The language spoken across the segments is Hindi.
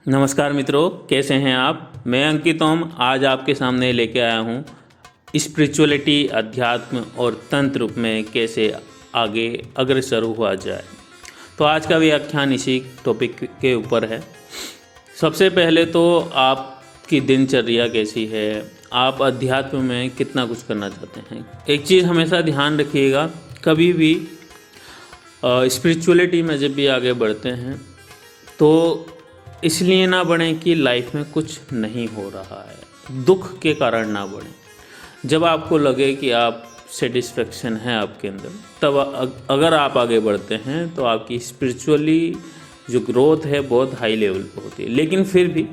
नमस्कार मित्रों, कैसे हैं आप। मैं अंकित ओम आज आपके सामने लेके आया हूँ स्पिरिचुअलिटी, अध्यात्म और तंत्र में कैसे आगे अग्रसर हुआ जाए। तो आज का व्याख्यान इसी टॉपिक के ऊपर है। सबसे पहले तो आपकी दिनचर्या कैसी है, आप अध्यात्म में कितना कुछ करना चाहते हैं। एक चीज़ हमेशा ध्यान रखिएगा, कभी भी स्पिरिचुअलिटी में जब भी आगे बढ़ते हैं तो इसलिए ना बढ़े कि लाइफ में कुछ नहीं हो रहा है, दुख के कारण ना बढ़े। जब आपको लगे कि आप सेटिस्फेक्शन है आपके अंदर, तब अगर आप आगे बढ़ते हैं तो आपकी स्पिरिचुअली जो ग्रोथ है बहुत हाई लेवल पे होती है। लेकिन फिर भी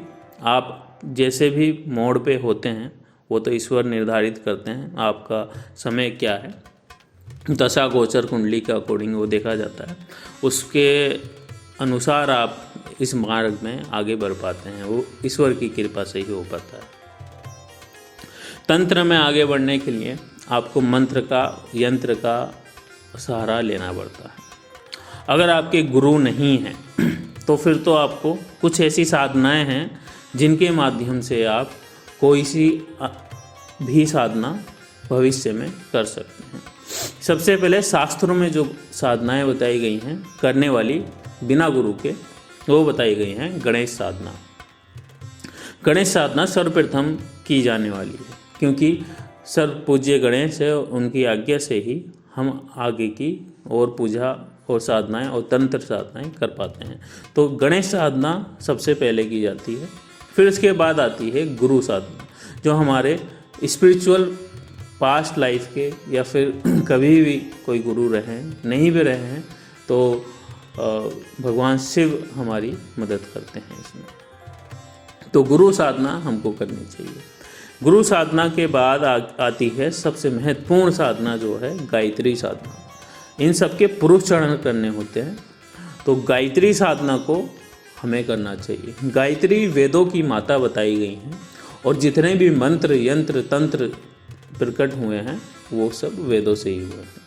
आप जैसे भी मोड़ पे होते हैं वो तो ईश्वर निर्धारित करते हैं आपका समय क्या है। दशा गोचर कुंडली के अकॉर्डिंग वो देखा जाता है, उसके अनुसार आप इस मार्ग में आगे बढ़ पाते हैं। वो ईश्वर की कृपा से ही हो पाता है। तंत्र में आगे बढ़ने के लिए आपको मंत्र का, यंत्र का सहारा लेना पड़ता है। अगर आपके गुरु नहीं हैं तो फिर तो आपको कुछ ऐसी साधनाएं हैं जिनके माध्यम से आप कोई सी भी साधना भविष्य में कर सकते हैं। सबसे पहले शास्त्रों में जो साधनाएं बताई गई हैं करने वाली बिना गुरु के, वो बताई गई हैं गणेश साधना। गणेश साधना सर्वप्रथम की जाने वाली है, क्योंकि सर्व पूज्य गणेश है, उनकी आज्ञा से ही हम आगे की और पूजा और साधनाएं और तंत्र साधनाएं कर पाते हैं। तो गणेश साधना सबसे पहले की जाती है। फिर उसके बाद आती है गुरु साधना, जो हमारे स्पिरिचुअल पास्ट लाइफ के या फिर कभी भी कोई गुरु रहे नहीं भी रहे हैं तो भगवान शिव हमारी मदद करते हैं इसमें। तो गुरु साधना हमको करनी चाहिए। गुरु साधना के बाद आती है सबसे महत्वपूर्ण साधना, जो है गायत्री साधना। इन सब के पुरुष चरण करने होते हैं, तो गायत्री साधना को हमें करना चाहिए। गायत्री वेदों की माता बताई गई हैं और जितने भी मंत्र, यंत्र, तंत्र प्रकट हुए हैं वो सब वेदों से ही हुए हैं।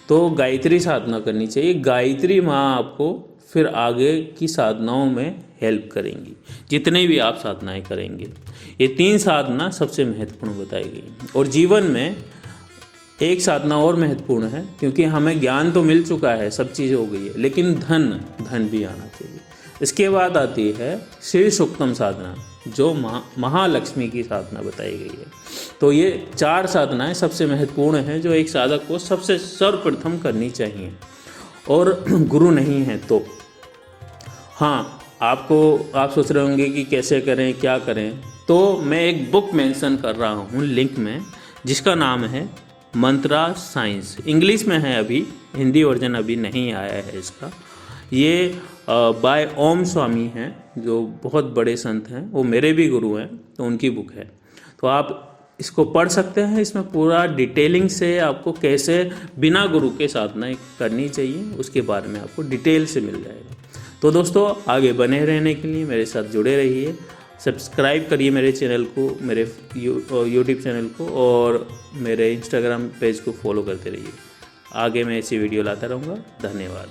तो गायत्री साधना करनी चाहिए। गायत्री माँ आपको फिर आगे की साधनाओं में हेल्प करेंगी, जितने भी आप साधनाएं करेंगे। ये 3 साधना सबसे महत्वपूर्ण बताई गई। और जीवन में एक साधना और महत्वपूर्ण है, क्योंकि हमें ज्ञान तो मिल चुका है, सब चीज़ हो गई है, लेकिन धन भी आना चाहिए। इसके बाद आती है श्री सूक्तम साधना, जो महालक्ष्मी की साधना बताई गई है। तो ये 4 साधनाएं सबसे महत्वपूर्ण हैं, जो एक साधक को सबसे सर्वप्रथम करनी चाहिए। और गुरु नहीं है तो हाँ, आप सोच रहे होंगे कि कैसे करें, क्या करें। तो मैं एक बुक मेंशन कर रहा हूँ लिंक में, जिसका नाम है मंत्रा साइंस। इंग्लिश में है, अभी हिंदी वर्जन अभी नहीं आया है इसका। ये बाय ओम स्वामी हैं, जो बहुत बड़े संत हैं, वो मेरे भी गुरु हैं, तो उनकी बुक है। तो आप इसको पढ़ सकते हैं। इसमें पूरा डिटेलिंग से आपको कैसे बिना गुरु के साधनाएं करनी चाहिए उसके बारे में आपको डिटेल से मिल जाएगा। तो दोस्तों, आगे बने रहने के लिए मेरे साथ जुड़े रहिए। सब्सक्राइब करिए मेरे चैनल को, मेरे यूट्यूब चैनल को, और मेरे इंस्टाग्राम पेज को फॉलो करते रहिए। आगे मैं ऐसी वीडियो लाता रहूँगा। धन्यवाद।